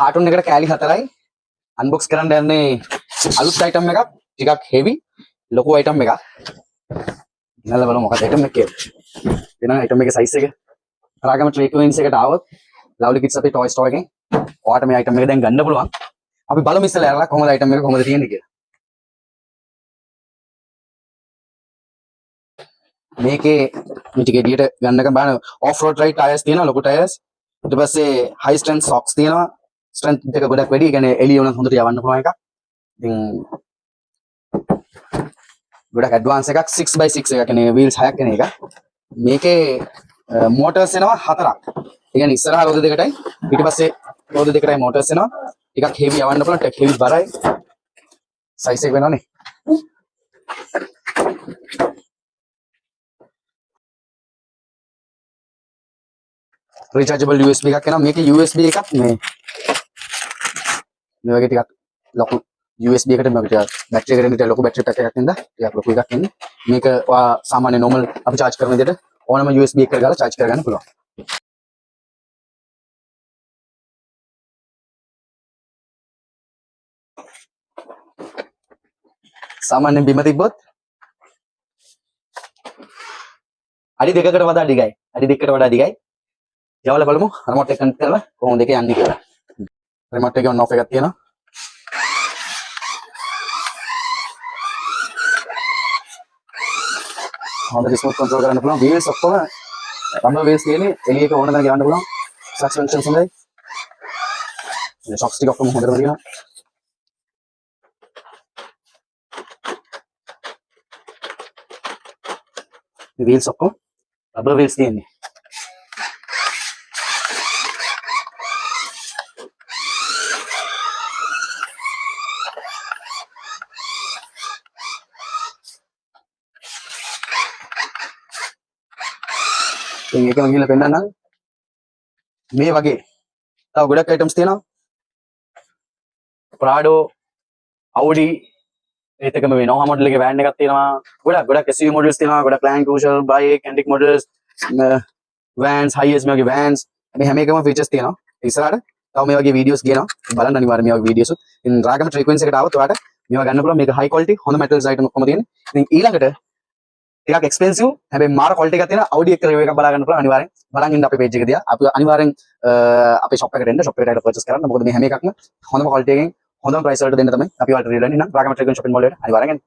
Cartoon එකට කෑලි 4යි unbox කරන්න යන්නේ අලුත් අයිටම් එකක් ටිකක් හෙවි ලොකු අයිටම් එකක් ඉන්නල බලමු මොකක්ද අයිටම් එක කියලා එන අයිටම් එකේ සයිස් එක රාගම ට්‍රීක්වෙන්ස් එකට ආවොත් ලව්ලි කිඩ්ස් අපේ ටොයි ස්ටෝර් එකෙන් ඔයාලට මේ අයිටම් එක දැන් ගන්න පුළුවන් අපි බලමු ඉස්සෙල්ලා යරලා කොහොමද අයිටම් එක කොහොමද තියෙන්නේ කියලා මේකේ මේ ටික එඩියට ගන්නක බලන්න ඔෆ් රෝඩ් රයිඩ් ටයර්ස් තියෙනවා ලොකු ටයර්ස් ඊට පස්සේ හයි ස්ට්‍රෙන්ත් සොක්ස් තියෙනවා ස්ට්‍රෙන්ත් එක ගොඩක් වැඩි. ඒ කියන්නේ එළිය උනත් හොඳට යවන්න පුළුවන් එකක්. ඉතින් ගොඩක් ඇඩ්වාන්ස් එකක් 6x6 එකක්. කියන්නේ වීල්ස් 6ක් එන එක. මේකේ මෝටර්ස් එනවා 4ක්. ඒ කියන්නේ ඉස්සරහා රෝද දෙකටයි පිටිපස්සේ රෝද දෙකටයි මෝටර්ස් එනවා. ටිකක් හෙවි යවන්න පුළුවන්. ටිකක් හෙවි බරයි. සයිස් එක වෙනවනේ. රිචාර්ජබල් USB එකක් එනවා. මේකේ USB එකක් මේ වගේ ටිකක් ලොකු USB එකට මේක ටිකක් බැටරි එකට ටිකක් ලොකු බැටරි පැක් එකක් නේද? ටිකක් ලොකු එකක් එන්නේ. මේක ඔයා සාමාන්‍ය normal අපි charge කරන විදිහට ඕනම USB එකකට ගාලා charge කරගන්න පුළුවන්. සාමාන්‍යයෙන් බිම තිබ්බොත් අඩි 2කට වඩා දිගයි. අඩි 2කට වඩා දිගයි. යවලා බලමු රිමෝට් එක කනෙක්ට් කරලා කොහොමද ඒක යන්නේ කියලා. රිමෝට් එකේ on off එකක් තියෙනවා. හොඳට ස්මූත් කන්ට්‍රෝල් කරන්න පුළුවන්. වීල්ස් ඔක්කොම රබර් වීල්ස් තියෙන්නේ. එළියක ඕන තැනක යවන්න පුළුවන්. සස්පෙන්ෂන්ස් හොඳයි. මේ ෂොක්ස් ටික ඔක්කොම හොඳටම තියෙනවා. මේ වීල්ස් ඔක්කොම රබර් වීල්ස් තියෙන්නේ. ඉතින් ඒකම ගිහලා පෙන්නන්නම් මේ වගේ තව ගොඩක් අයිටම්ස් තියෙනවා Prado Audi ඒත් එකම මේ Noha මොඩල් එකේ වෑන් එකක් තියෙනවා ගොඩක් SUV මොඩල්ස් තියෙනවා ගොඩක් Land Cruiser bike antique models vans highest මේ වගේ vans මේ හැම එකම features තියෙනවා ඉස්සරහට තව මේ වගේ videos ගේනවා බලන්න අනිවාර්යයෙන් මේ වගේ videos ඉතින් රාගම frequency එකට ආවොත් ඔයාලට මේවා ගන්න පුළුවන් මේක high quality හොඳ metals item ඔක්කොම තියෙනවා ඉතින් ඊළඟට ටිකක් එක්ස්පෙන්සිව් හැබැයි මාර ක්වොලිටි එකක් තියෙන Audi එක රිවිව් එකක් බලා ගන්න පුළුවන් අනිවාර්යෙන් බලන් ඉන්න අපේ page එක දිහා අපි අනිවාර්යෙන් අපේ shop එකට එන්න shop එකට ආලා purchase කරන්න මොකද මේ හැම එකක්ම හොඳම ක්වොලිටි එකකින් හොඳම price වලට දෙන්න තමයි අපි ඔයාලට රිවිව් දෙන්න නම් රාගම ට්‍රේඩින් shopping mall එකට අනිවාර්යෙන් එන්න